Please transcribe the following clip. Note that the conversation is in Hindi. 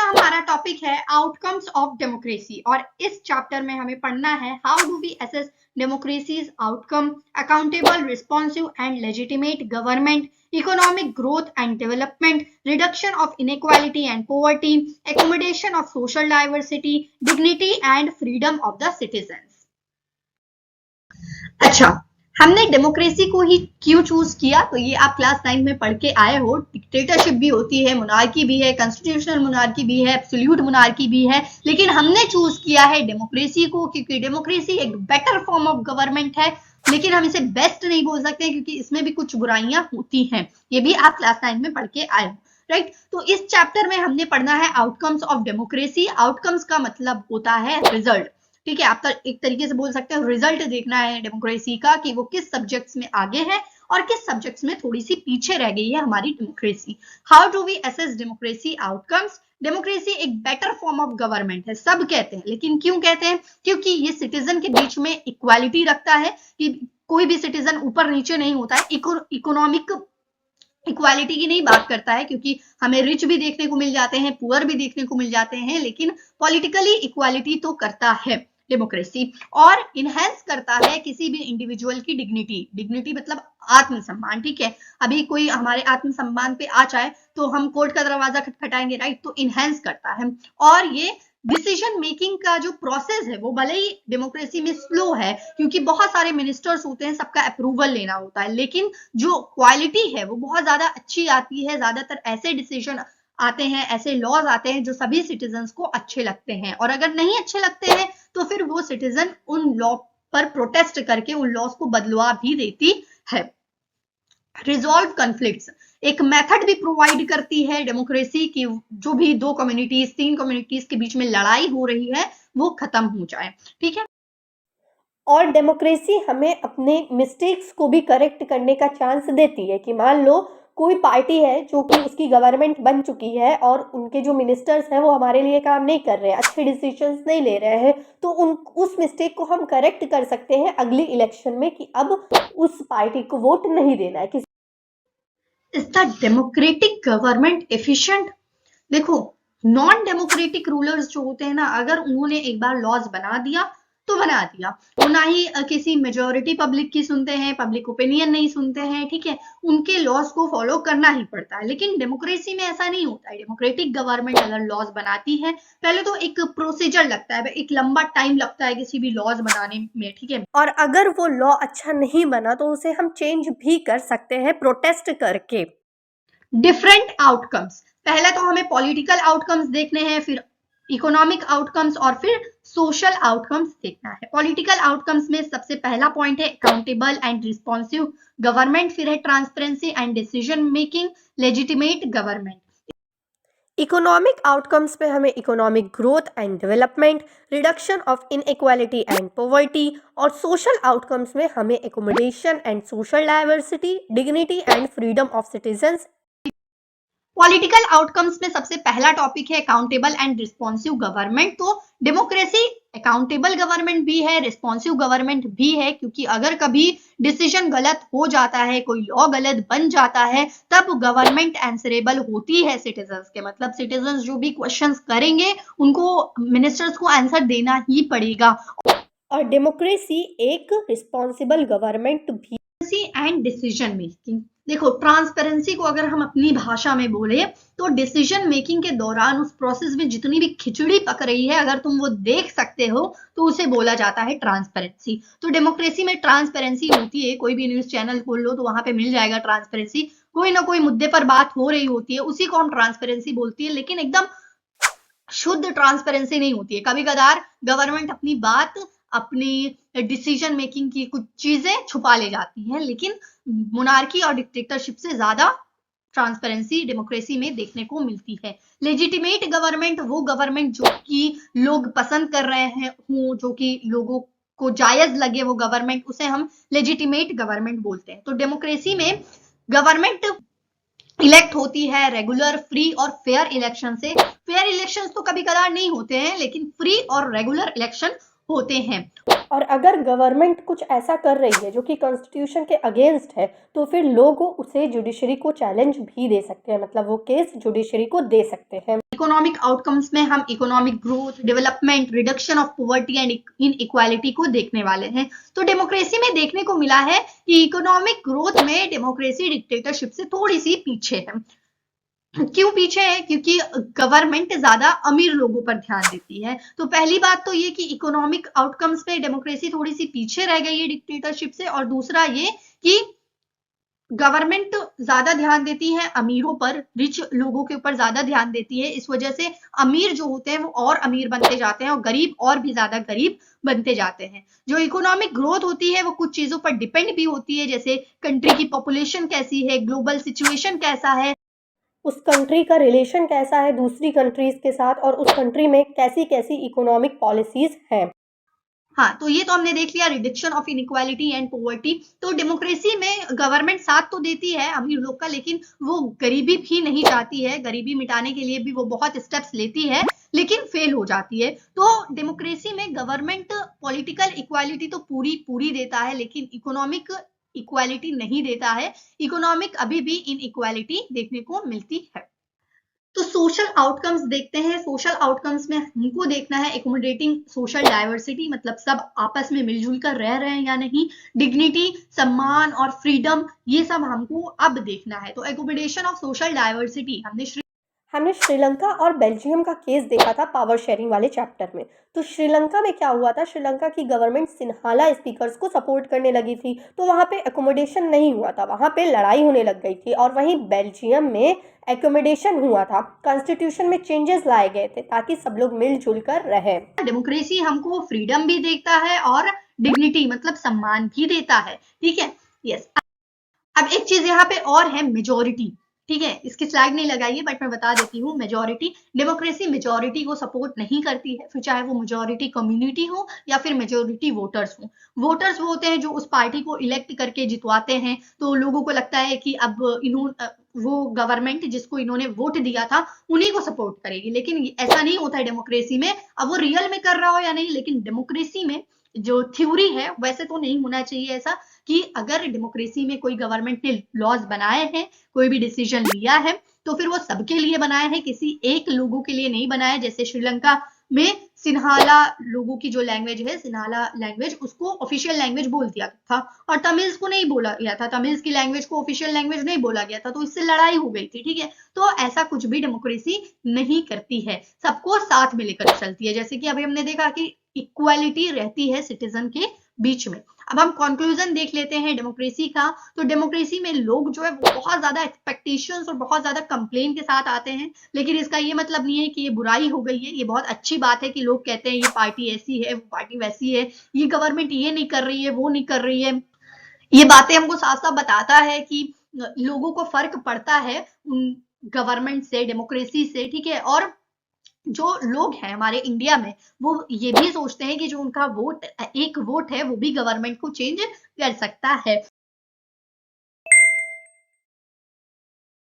हमारा टॉपिक है आउटकम्स ऑफ डेमोक्रेसी और इस चैप्टर में हमें पढ़ना है how do we assess democracies outcome, accountable, responsive and legitimate government, economic growth and development, reduction of inequality and poverty, accommodation of social diversity, dignity and freedom of the citizens. अच्छा, हमने डेमोक्रेसी को ही क्यों चूज किया? तो ये आप क्लास 9 में पढ़ के आए हो। डिक्टेटरशिप भी होती है, मोनार्की भी है, कॉन्स्टिट्यूशनल मोनार्की भी है, एब्सोल्यूट मोनार्की भी है, लेकिन हमने चूज किया है डेमोक्रेसी को क्योंकि डेमोक्रेसी एक बेटर फॉर्म ऑफ गवर्नमेंट है। लेकिन हम इसे बेस्ट नहीं बोल सकते क्योंकि इसमें भी कुछ बुराइयां होती हैं। ये भी आप क्लास 9 में पढ़ के आए हो, राइट? तो इस चैप्टर में हमने पढ़ना है आउटकम्स ऑफ डेमोक्रेसी। आउटकम्स का मतलब होता है रिजल्ट, ठीक है? आप एक तरीके से बोल सकते हो रिजल्ट देखना है डेमोक्रेसी का कि वो किस सब्जेक्ट्स में आगे है और किस सब्जेक्ट्स में थोड़ी सी पीछे रह गई है हमारी democracy. How do we assess democracy outcomes? Democracy एक बेटर फॉर्म ऑफ गवर्नमेंट है, सब कहते हैं, लेकिन क्यों कहते हैं? क्योंकि ये सिटीजन के बीच में इक्वालिटी रखता है कि कोई भी सिटीजन ऊपर नीचे नहीं होता है। इकोनॉमिक इक्वालिटी की नहीं बात करता है क्योंकि हमें रिच भी देखने को मिल जाते हैं, पुअर भी देखने को मिल जाते हैं, लेकिन पॉलिटिकली इक्वालिटी तो करता है डेमोक्रेसी। और इनहेंस करता है किसी भी इंडिविजुअल की डिग्निटी। डिग्निटी मतलब आत्मसम्मान, ठीक है? अभी कोई हमारे आत्मसम्मान पे आ जाए तो हम कोर्ट का दरवाजा खटखटाएंगे, राइट? तो इनहेंस करता है। और ये डिसीजन मेकिंग का जो प्रोसेस है वो भले ही डेमोक्रेसी में स्लो है क्योंकि बहुत सारे मिनिस्टर्स होते हैं, सबका अप्रूवल लेना होता है, लेकिन जो क्वालिटी है वो बहुत ज्यादा अच्छी आती है। ज्यादातर ऐसे डिसीजन आते हैं, ऐसे लॉज आते हैं जो सभी सिटीजन्स को अच्छे लगते हैं, और अगर नहीं अच्छे लगते हैं तो फिर वो सिटीजन उन लॉ पर प्रोटेस्ट करके उन लॉज को बदलवा भी देती है। रिजॉल्व कॉन्फ्लिक्ट्स एक मेथड भी प्रोवाइड करती है डेमोक्रेसी की, जो भी दो कम्युनिटीज, तीन कम्युनिटीज के बीच में लड़ाई हो रही है वो खत्म हो जाए, ठीक है? और डेमोक्रेसी हमें अपने मिस्टेक्स को भी करेक्ट करने का चांस देती है कि मान लो कोई पार्टी है जो कि उसकी गवर्नमेंट बन चुकी है और उनके जो मिनिस्टर्स हैं वो हमारे लिए काम नहीं कर रहे हैं, अच्छे डिसीजंस नहीं ले रहे हैं, तो उस मिस्टेक को हम करेक्ट कर सकते हैं अगली इलेक्शन में कि अब उस पार्टी को वोट नहीं देना है। Is the democratic government efficient? देखो, नॉन डेमोक्रेटिक रूलर्स जो होते हैं ना, अगर उन्होंने एक बार लॉज बना दिया तो बना दिया, वो ना ही किसी मेजोरिटी पब्लिक की सुनते हैं, पब्लिक ओपिनियन नहीं सुनते हैं, ठीक है? उनके लॉज को फॉलो करना ही पड़ता है। लेकिन डेमोक्रेसी में ऐसा नहीं होता है। डेमोक्रेटिक गवर्नमेंट अगर लॉज बनाती है, पहले तो एक प्रोसीजर लगता है, एक लंबा टाइम लगता है किसी भी लॉज बनाने में, ठीक है? और अगर वो लॉ अच्छा नहीं बना तो उसे हम चेंज भी कर सकते हैं प्रोटेस्ट करके। डिफरेंट आउटकम्स, पहले तो हमें पॉलिटिकल आउटकम्स देखने हैं, फिर इकोनॉमिक आउटकम्स और फिर सोशल आउटकम्स देखना है। पॉलिटिकल आउटकम्स में सबसे पहला पॉइंट है अकाउंटेबल एंड रिस्पॉन्सिव गवर्नमेंट, फिर है transparency and decision making, legitimate government. Economic outcomes में हमें economic growth and development, reduction of inequality and poverty, और सोशल आउटकम्स में हमें accommodation and social diversity, dignity and freedom of citizens. Political outcomes में सबसे पहला टॉपिक है अकाउंटेबल एंड रिस्पॉन्सिव गवर्नमेंट। तो डेमोक्रेसी अकाउंटेबल गवर्नमेंट भी है, रिस्पॉन्सिव गवर्नमेंट भी है, क्योंकि अगर कभी डिसीजन गलत हो जाता है, कोई लॉ गलत बन जाता है, तब गवर्नमेंट आंसरेबल होती है सिटीजन्स के। मतलब सिटीजन्स जो भी क्वेश्चंस करेंगे उनको मिनिस्टर्स को आंसर देना ही पड़ेगा। और डेमोक्रेसी एक रिस्पॉन्सिबल गवर्नमेंट भी। एंड डिसीजन मेकिंग, देखो ट्रांसपेरेंसी को अगर हम अपनी भाषा में बोले तो डिसीजन मेकिंग के दौरान उस प्रोसेस में जितनी भी खिचड़ी पक रही है, अगर तुम वो देख सकते हो तो उसे बोला जाता है ट्रांसपेरेंसी। तो डेमोक्रेसी में ट्रांसपेरेंसी होती है, कोई भी न्यूज चैनल खोल लो तो वहां पे मिल जाएगा ट्रांसपेरेंसी। कोई ना कोई मुद्दे पर बात हो रही होती है, उसी को हम ट्रांसपेरेंसी बोलती है, लेकिन एकदम शुद्ध ट्रांसपेरेंसी नहीं होती है। कभी कभार गवर्नमेंट अपनी बात, अपनी डिसीजन मेकिंग की कुछ चीजें छुपा ले जाती हैं, लेकिन मोनार्की और डिक्टेटरशिप से ज्यादा ट्रांसपेरेंसी डेमोक्रेसी में देखने को मिलती है। लेजिटिमेट गवर्नमेंट वो गवर्नमेंट जो कि लोग पसंद कर रहे हैं, जो कि लोगों को जायज लगे वो गवर्नमेंट, उसे हम लेजिटिमेट गवर्नमेंट बोलते हैं। तो डेमोक्रेसी में गवर्नमेंट इलेक्ट होती है रेगुलर, फ्री और फेयर इलेक्शन से। फेयर इलेक्शंस तो कभी कभार नहीं होते हैं, लेकिन फ्री और रेगुलर इलेक्शन होते हैं। और अगर गवर्नमेंट कुछ ऐसा कर रही है जो कि कॉन्स्टिट्यूशन के अगेंस्ट है, तो फिर लोग उसे जुडिशरी को चैलेंज भी दे सकते हैं, मतलब वो केस जुडिशरी को दे सकते हैं। इकोनॉमिक आउटकम्स में हम economic growth, development, reduction of poverty and inequality को देखने वाले हैं। तो डेमोक्रेसी में देखने को मिला है कि इकोनॉमिक ग्रोथ में डेमोक्रेसी डिक्टेटरशिप से थोड़ी सी पीछे है। क्यों पीछे है? क्योंकि गवर्नमेंट ज्यादा अमीर लोगों पर ध्यान देती है। तो पहली बात तो ये कि इकोनॉमिक आउटकम्स में डेमोक्रेसी थोड़ी सी पीछे रह गई है डिक्टेटरशिप से, और दूसरा ये कि गवर्नमेंट ज्यादा ध्यान देती है अमीरों पर, रिच लोगों के ऊपर ज्यादा ध्यान देती है। इस वजह से अमीर जो होते हैं वो और अमीर बनते जाते हैं और गरीब और भी ज्यादा गरीब बनते जाते हैं। जो इकोनॉमिक ग्रोथ होती है वो कुछ चीजों पर डिपेंड भी होती है, जैसे कंट्री की पॉपुलेशन कैसी है, ग्लोबल सिचुएशन कैसा है, उस कंट्री का रिलेशन कैसा है दूसरी कंट्रीज के साथ, और उस कंट्री में कैसी कैसी इकोनॉमिक पॉलिसीज हैं। हाँ, तो ये तो हमने देख लिया reduction of inequality and poverty. तो डेमोक्रेसी में गवर्नमेंट साथ तो देती है अमीर लोग का, लेकिन वो गरीबी भी नहीं चाहती है। गरीबी मिटाने के लिए भी वो बहुत स्टेप्स लेती है, लेकिन फेल हो जाती है। तो डेमोक्रेसी में गवर्नमेंट पॉलिटिकल इक्वालिटी तो पूरी पूरी देता है, लेकिन इकोनॉमिक इक्वालिटी नहीं देता है। इकोनॉमिक अभी भी इनइक्वालिटी देखने को मिलती है। तो सोशल आउटकम्स देखते हैं। सोशल आउटकम्स में हमको देखना है एकोमोडेटिंग सोशल डाइवर्सिटी, मतलब सब आपस में मिलजुल कर रह रहे हैं या नहीं, डिग्निटी, सम्मान और फ्रीडम, ये सब हमको अब देखना है। तो एकोमोडेशन ऑफ सोशल डाइवर्सिटी हमने श्रीलंका और बेल्जियम का केस देखा था पावर शेयरिंग वाले चैप्टर में। तो श्रीलंका में क्या हुआ था, श्रीलंका की गवर्नमेंट सिन्हाला स्पीकर्स को सपोर्ट करने लगी थी, तो वहाँ पे एकोमोडेशन नहीं हुआ था, वहाँ पे लड़ाई होने लग गई थी। और वहीं बेल्जियम में एकोमोडेशन हुआ था, कॉन्स्टिट्यूशन में चेंजेस लाए गए थे ताकि सब लोग मिलजुल कर रहे। डेमोक्रेसी हमको फ्रीडम भी देता है और डिग्निटी मतलब सम्मान भी देता है। ठीक है, यस। अब एक चीज यहाँ पे और है, मेजोरिटी। ठीक है, इसकी स्लाइड नहीं लगाई है बट मैं बता देती हूँ। मेजोरिटी, डेमोक्रेसी मेजोरिटी को सपोर्ट नहीं करती है, फिर चाहे वो मेजोरिटी कम्युनिटी हो या फिर मेजोरिटी वोटर्स हो। वोटर्स वो होते हैं जो उस पार्टी को इलेक्ट करके जितवाते हैं, तो लोगों को लगता है कि अब वो गवर्नमेंट जिसको इन्होंने वोट दिया था उन्हीं को सपोर्ट करेगी, लेकिन ऐसा नहीं होता है डेमोक्रेसी में। अब वो रियल में कर रहा हो या नहीं, लेकिन डेमोक्रेसी में जो थ्योरी है, वैसे तो नहीं होना चाहिए ऐसा कि अगर डेमोक्रेसी में कोई गवर्नमेंट ने लॉज बनाए हैं, कोई भी डिसीजन लिया है, तो फिर वो सबके लिए बनाया है, किसी एक लोगों के लिए नहीं बनाया। जैसे श्रीलंका में सिन्हाला लोगों की जो लैंग्वेज है, सिन्हाला लैंग्वेज, उसको ऑफिशियल लैंग्वेज बोल दिया था और तमिल्स को नहीं बोला गया था, तमिल्स की लैंग्वेज को ऑफिशियल लैंग्वेज नहीं बोला गया था, तो इससे लड़ाई हो गई थी। ठीक है, तो ऐसा कुछ भी डेमोक्रेसी नहीं करती है, सबको साथ में लेकर चलती है। जैसे कि अभी हमने देखा कि इक्वालिटी रहती है सिटीजन के बीच में। अब हम कंक्लूजन देख लेते हैं डेमोक्रेसी का। तो डेमोक्रेसी में लोग जो है बहुत ज्यादा एक्सपेक्टेशंस और बहुत ज्यादा कंप्लेन के साथ आते हैं, लेकिन इसका ये मतलब नहीं है कि ये बुराई हो गई है। ये बहुत अच्छी बात है कि लोग कहते हैं ये पार्टी ऐसी है, वो पार्टी वैसी है, ये गवर्नमेंट ये नहीं कर रही है, वो नहीं कर रही है। ये बातें हमको साफ साफ बताता है कि लोगों को फर्क पड़ता है गवर्नमेंट से, डेमोक्रेसी से। ठीक है, और जो लोग हैं हमारे इंडिया में वो ये भी सोचते हैं कि जो उनका वोट, एक वोट है, वो भी गवर्नमेंट को चेंज कर सकता है।